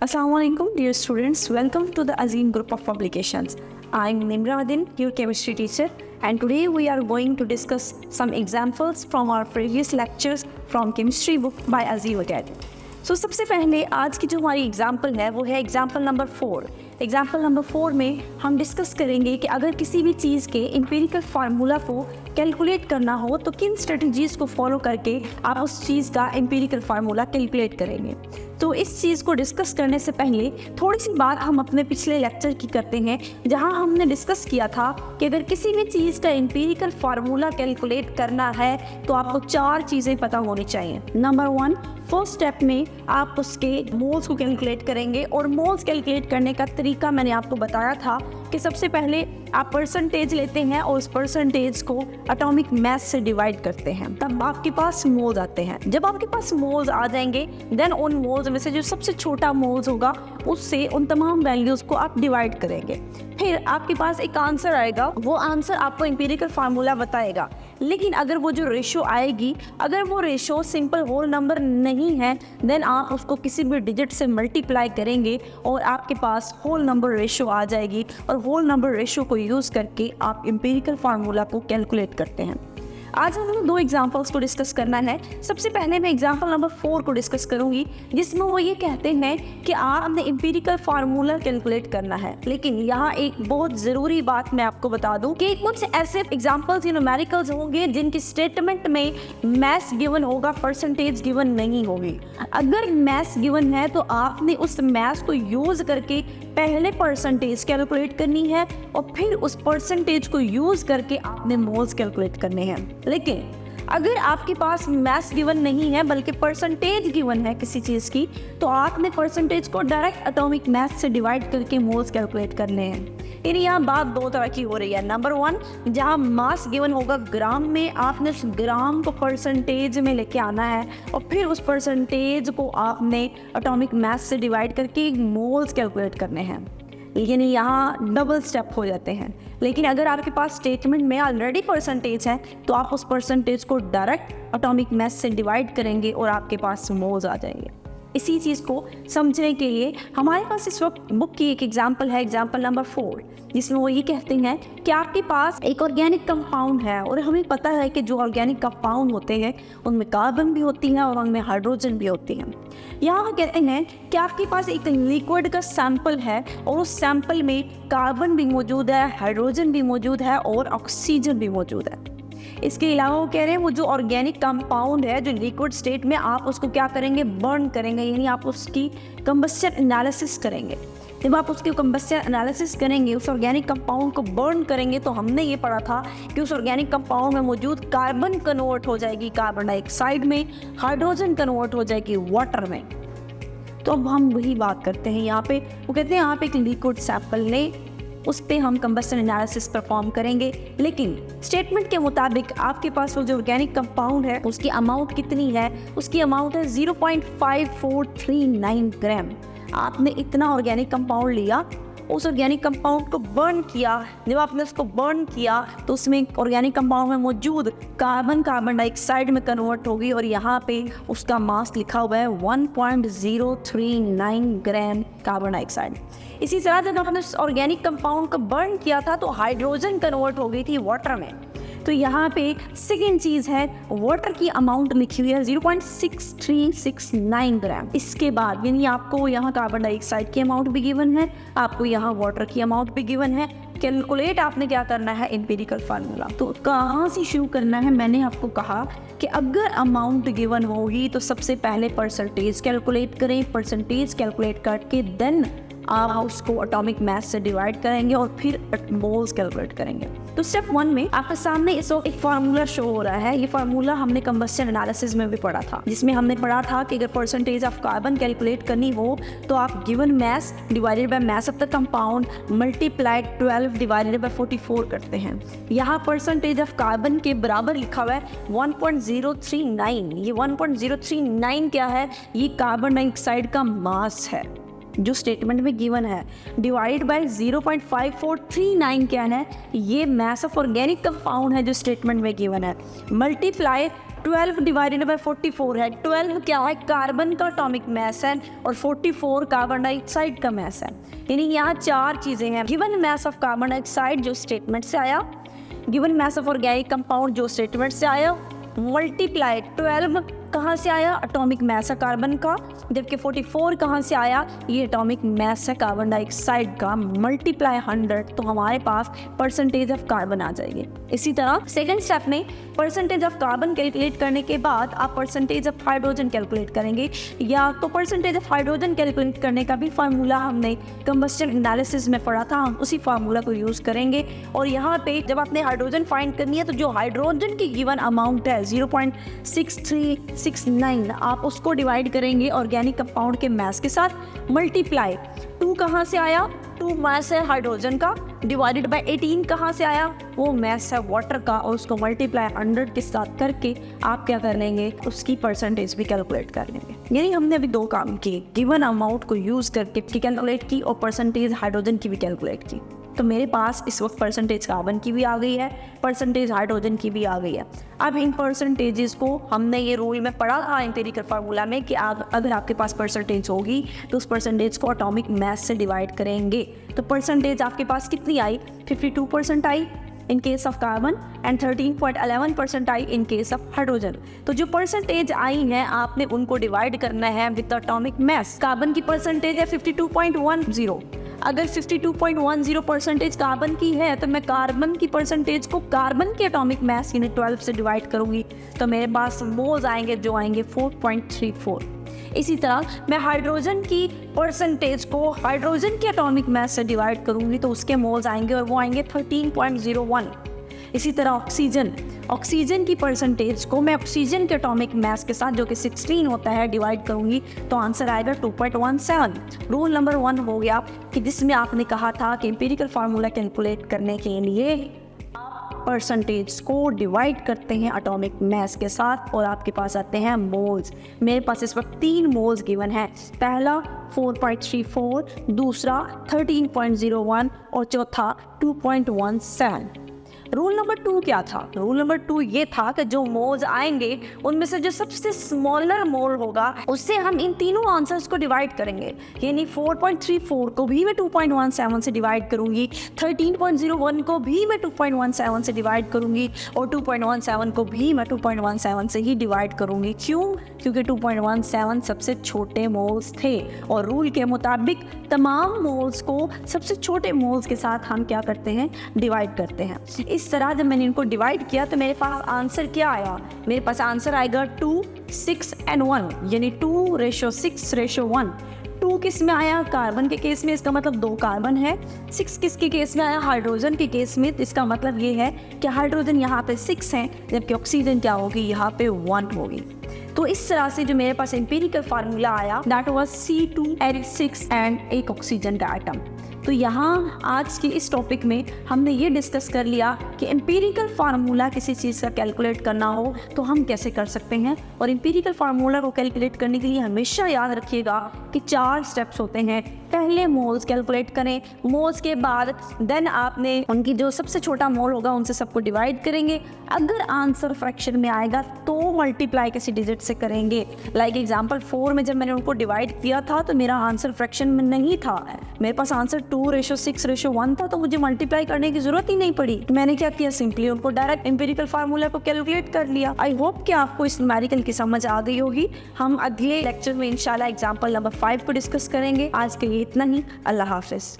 Assalamualaikum dear students, welcome to the Azim group of publications. I'm Nimradin, your chemistry teacher, and today we are going to discuss some examples from our previous lectures from chemistry book by Azim Academy. So सबसे पहले आज की जो हमारी example है वो है example number 4. Example number 4 में हम डिस्कस करेंगे कि अगर किसी भी चीज़ के एम्पिरिकल फार्मूला को कैलकुलेट करना हो तो किन स्ट्रेटजीज़ को फॉलो करके आप उस चीज़ का एम्पिरिकल फार्मूला कैलकुलेट करेंगे. तो इस चीज़ को डिस्कस करने से पहले थोड़ी सी बात हम अपने पिछले लेक्चर की करते हैं, जहां हमने डिस्कस किया था कि अगर किसी भी चीज़ का एम्पिरिकल फार्मूला कैलकुलेट करना है तो आपको 4 चीज़ें पता होनी चाहिए. नंबर 1, फर्स्ट स्टेप में आप उसके मोल्स को कैलकुलेट करेंगे और मोल्स कैलकुलेट करने का तरीका मैंने आपको बताया था कि सबसे पहले आप परसेंटेज लेते हैं और उस परसेंटेज को एटॉमिक मास से डिवाइड करते हैं, तब आपके पास मोल्स आते हैं. जब आपके पास मोल्स आ जाएंगे देन उन मोल्स में से जो सबसे छोटा मोल्स होगा उससे उन तमाम वैल्यूज़ को आप डिवाइड करेंगे. फिर आपके पास एक आंसर आएगा, वो आंसर आपको एम्पिरिकल फार्मूला बताएगा. लेकिन अगर वो जो रेशो आएगी, अगर वो रेशो सिंपल होल नंबर नहीं है देन आप उसको किसी भी डिजिट से मल्टीप्लाई करेंगे और आपके पास होल नंबर रेशो आ जाएगी और होल नंबर रेशो को यूज़ करके आप एम्पिरिकल फार्मूला को कैलकुलेट करते हैं. आज हमें 2 एग्जाम्पल्स को डिस्कस करना है. सबसे पहले मैं एग्जाम्पल नंबर 4 को डिस्कस करूंगी, जिसमें वो ये कहते हैं कि आपने एम्पिरिकल फार्मूला कैलकुलेट करना है. लेकिन यहाँ एक बहुत ज़रूरी बात मैं आपको बता दूं कि कुछ ऐसे एग्जाम्पल्स या न्यूमेरिकल्स होंगे जिनकी स्टेटमेंट में मैथ्स गिवन होगा, परसेंटेज गिवन नहीं होगी. अगर मैथ्स गिवन है तो आपने उस मैथ्स को यूज़ करके पहले परसेंटेज कैलकुलेट करनी है और फिर उस परसेंटेज को यूज़ करके आपने मोल्स कैलकुलेट करने हैं. लेकिन अगर आपके पास मैथ्स गिवन नहीं है बल्कि परसेंटेज गिवन है किसी चीज़ की, तो आपने परसेंटेज को डायरेक्ट एटॉमिक मास से डिवाइड करके मोल्स कैलकुलेट करने हैं. यानी यहाँ बात 2 तरह की हो रही है. नंबर 1, जहाँ मास गिवन होगा ग्राम में, आपने उस ग्राम को परसेंटेज में लेके आना है और फिर उस परसेंटेज को आपने एटॉमिक मास से डिवाइड करके मोल्स कैलकुलेट करने हैं. लेकिन यहाँ डबल स्टेप हो जाते हैं. लेकिन अगर आपके पास स्टेटमेंट में ऑलरेडी परसेंटेज है तो आप उस परसेंटेज को डायरेक्ट एटॉमिक मास से डिवाइड करेंगे और आपके पास मोल्स आ जाएंगे. इसी चीज़ को समझने के लिए हमारे पास इस वक्त बुक की एक एग्जाम्पल है, एग्जाम्पल नंबर 4, जिसमें वो ये कहते हैं कि आपके पास एक ऑर्गेनिक कंपाउंड है और हमें पता है कि जो ऑर्गेनिक कंपाउंड होते हैं उनमें कार्बन भी होती है और उनमें हाइड्रोजन भी होती है. यहाँ कहते हैं कि आपके पास एक लिक्विड का सैंपल है और उस सैंपल में कार्बन भी मौजूद है, हाइड्रोजन भी मौजूद है और ऑक्सीजन भी मौजूद है. इसके अलावा वो कह रहे हैं वो जो ऑर्गेनिक कंपाउंड है जो लिक्विड स्टेट में, आप उसको क्या करेंगे, बर्न करेंगे. यानी आप उसकी कंबस्शन एनालिसिस करेंगे. जब आप उसके कंबस्शन एनालिसिस करेंगे, उस ऑर्गेनिक कंपाउंड को बर्न करेंगे, तो हमने ये पढ़ा था कि उस ऑर्गेनिक कंपाउंड में मौजूद कार्बन कन्वर्ट हो जाएगी कार्बन डाइऑक्साइड में, हाइड्रोजन कन्वर्ट हो जाएगी वाटर में. तो अब हम वही बात करते हैं यहाँ पे. वो कहते हैं आप एक लिक्विड सैंपल लें, उस पर हम कंबस्शन एनालिसिस परफॉर्म करेंगे. लेकिन स्टेटमेंट के मुताबिक आपके पास वो जो ऑर्गेनिक कंपाउंड है उसकी अमाउंट कितनी है, उसकी अमाउंट है 0.5439 ग्राम. आपने इतना ऑर्गेनिक कंपाउंड लिया, उस ऑर्गेनिक कंपाउंड को बर्न किया. जब आपने उसको बर्न किया तो उसमें ऑर्गेनिक कंपाउंड में मौजूद कार्बन डाइऑक्साइड में कन्वर्ट होगी और यहाँ पे उसका मास लिखा हुआ है 1.039 ग्राम कार्बन डाइऑक्साइड. इसी तरह जब आपने उस ऑर्गेनिक कंपाउंड को बर्न किया था तो हाइड्रोजन कन्वर्ट हो गई थी वाटर में. तो यहाँ पे सेकेंड चीज़ है, वाटर की अमाउंट लिखी हुई है 0.6369 ग्राम. इसके बाद यानी आपको यहाँ कार्बन डाइऑक्साइड की अमाउंट भी गिवन है, आपको यहाँ वाटर की अमाउंट भी गिवन है. कैलकुलेट आपने क्या करना है, एम्पिरिकल फार्मूला. तो कहाँ से शुरू करना है, मैंने आपको कहा कि अगर अमाउंट गिवन होगी तो सबसे पहले परसेंटेज कैलकुलेट करें. परसेंटेज कैलकुलेट करके देन आप उसको एटॉमिक मास से डिवाइड करेंगे और फिर मोल्स कैलकुलेट करेंगे. तो स्टेप 1 में आपके सामने इस वक्त एक फार्मूला शो हो रहा है. ये फार्मूला हमने कंबस्शन एनालिसिस में भी पढ़ा था, जिसमें हमने पढ़ा था कि अगर परसेंटेज ऑफ कार्बन कैलकुलेट करनी हो तो आप given mass divided by mass of the compound multiplied 12 divided by 44 करते हैं. यहाँ परसेंटेज ऑफ कार्बन के बराबर लिखा हुआ है 1.039. ये 1.039 क्या है, ये कार्बन डाइऑक्साइड का मास है जो स्टेटमेंट में गिवन है, डिवाइड बाय 0.5439 क्या है, ये मास ऑफ ऑर्गेनिक कंपाउंड है जो स्टेटमेंट में गिवन है, मल्टीप्लाई 12 डिवाइडेड बाय 44 है। 12 क्या है, कार्बन का एटॉमिक मास है और 44 कार्बन डाइऑक्साइड का मास है। यानी यहाँ चार चीज़ें हैं, given mass of carbon dioxide जो स्टेटमेंट से आया, given mass of organic compound जो स्टेटमेंट से आया, मल्टीप्लाई 12 कहाँ से आया, एटॉमिक मास है कार्बन का, जबकि 44 कहाँ से आया, ये एटॉमिक मास है कार्बन डाइऑक्साइड का, मल्टीप्लाई 100 तो हमारे पास परसेंटेज ऑफ कार्बन आ जाएगी। इसी तरह सेकंड स्टेप में परसेंटेज ऑफ कार्बन कैलकुलेट करने के बाद आप परसेंटेज ऑफ हाइड्रोजन कैलकुलेट करेंगे, या तो परसेंटेज ऑफ हाइड्रोजन कैलकुलेट करने का भी फार्मूला हमने कंबस्शन एनालिसिस में पढ़ा था, हम उसी फार्मूला को यूज़ करेंगे। और यहाँ पे जब आपने हाइड्रोजन फाइंड करनी है तो जो हाइड्रोजन की गिवन अमाउंट है 0.6369 आप उसको डिवाइड करेंगे ऑर्गेनिक कंपाउंड के मास के साथ, मल्टीप्लाई 2 कहाँ से आया, 2 मास है हाइड्रोजन का, डिवाइडेड बाय 18 कहाँ से आया, वो मास है वाटर का, और उसको मल्टीप्लाई 100 के साथ करके आप क्या कर लेंगे, उसकी परसेंटेज भी कैलकुलेट कर लेंगे। यानी हमने अभी 2 काम किए, गिवन अमाउंट को यूज़ करके कैलकुलेट की और परसेंटेज हाइड्रोजन की भी कैलकुलेट की। तो मेरे पास इस वक्त परसेंटेज कार्बन की भी आ गई है, परसेंटेज हाइड्रोजन की भी आ गई है। अब इन परसेंटेजेस को हमने ये रूल में पढ़ा था एम्पिरिकल फार्मूला में कि अगर आपके पास परसेंटेज होगी तो उस परसेंटेज को एटॉमिक मास से डिवाइड करेंगे। तो परसेंटेज आपके पास कितनी आई, 52% आई in case of carbon and 13.11% आई इन केस ऑफ हाइड्रोजन। तो जो परसेंटेज आई हैं आपने उनको डिवाइड करना है विद एटॉमिक मास। कार्बन की परसेंटेज है 52.10, अगर 52.10% कार्बन की है तो मैं कार्बन की परसेंटेज को कार्बन के एटॉमिक मास यानी 12 से डिवाइड करूंगी तो मेरे पास मोल्स आएंगे जो आएंगे 4.34। इसी तरह मैं हाइड्रोजन की परसेंटेज को हाइड्रोजन के एटॉमिक मास से डिवाइड करूंगी तो उसके मोल्स आएंगे और वो आएंगे 13.01। इसी तरह ऑक्सीजन की परसेंटेज को मैं ऑक्सीजन के एटॉमिक मास के साथ जो कि 16 होता है डिवाइड करूंगी तो आंसर आएगा 2.17। रूल नंबर 1 हो गया कि जिसमें आपने कहा था कि एम्पिरिकल फार्मूला कैलकुलेट करने के लिए परसेंटेज को डिवाइड करते हैं एटॉमिक मास के साथ और आपके पास आते हैं मोल्स। मेरे पास इस वक्त 3 मोल्स गिवन है, पहला 4.34, दूसरा 13.01 और चौथा 2.17। रूल नंबर 2 क्या था, रूल नंबर 2 ये था कि जो मोल्स आएंगे उनमें से जो सबसे स्मॉलर मोल होगा उससे हम इन तीनों आंसर्स को डिवाइड करेंगे। यानी 4.34 को भी मैं 2.17 से डिवाइड करूंगी, 13.01 को भी मैं 2.17 से डिवाइड करूंगी और 2.17 को भी मैं 2.17 से ही डिवाइड करूंगी। क्यों? क्योंकि 2.17 सबसे छोटे मोल्स थे और रूल के मुताबिक तमाम मोल्स को सबसे छोटे मोल्स के साथ हम क्या करते हैं, डिवाइड करते हैं। इस तरह जब मैंने इनको डिवाइड किया तो मेरे पास आंसर क्या आया, मेरे पास आंसर आएगा 2, 6 and 1 यानी 2:6:1। 2 किस में आया, कार्बन के केस में, इसका मतलब 2 कार्बन है। 6 किसके केस में आया, हाइड्रोजन के केस में, इसका मतलब ये है कि हाइड्रोजन यहाँ पे 6 है जबकि ऑक्सीजन क्या होगी, यहाँ पे 1 होगी। तो इस तरह से जो मेरे पास एम्पिरिकल फार्मूला आया दैट वाज C2H6 एंड एक ऑक्सीजन का एटम। तो यहाँ आज के इस टॉपिक में हमने ये डिस्कस कर लिया कि एम्पिरिकल फार्मूला किसी चीज़ का कैलकुलेट करना हो तो हम कैसे कर सकते हैं। और एम्पिरिकल फार्मूला को कैलकुलेट करने के लिए हमेशा याद रखिएगा कि 4 स्टेप्स होते हैं। पहले मोल्स कैलकुलेट करें, मोल्स के बाद देन आपने उनकी जो सबसे छोटा मोल होगा उनसे सबको डिवाइड करेंगे। अगर आंसर फ्रैक्शन में आएगा तो मल्टीप्लाई किसी डिजिट से करेंगे। लाइक एग्जांपल 4 में जब मैंने उनको डिवाइड किया था तो मेरा आंसर फ्रैक्शन में नहीं था, मेरे पास आंसर 2:6:1 था, तो मुझे मल्टीप्लाई करने की जरूरत ही नहीं पड़ी। तो मैंने क्या किया, सिंपली उनको डायरेक्ट एम्पिरिकल फार्मूला को कैलकुलेट कर लिया। आई होप कि आपको इस न्यूमेरिकल की समझ आ गई होगी। हम अगले लेक्चर में इंशाल्लाह एग्जांपल नंबर 5 को डिस्कस करेंगे। आज के लिए इतना ही, अल्लाह हाफिज।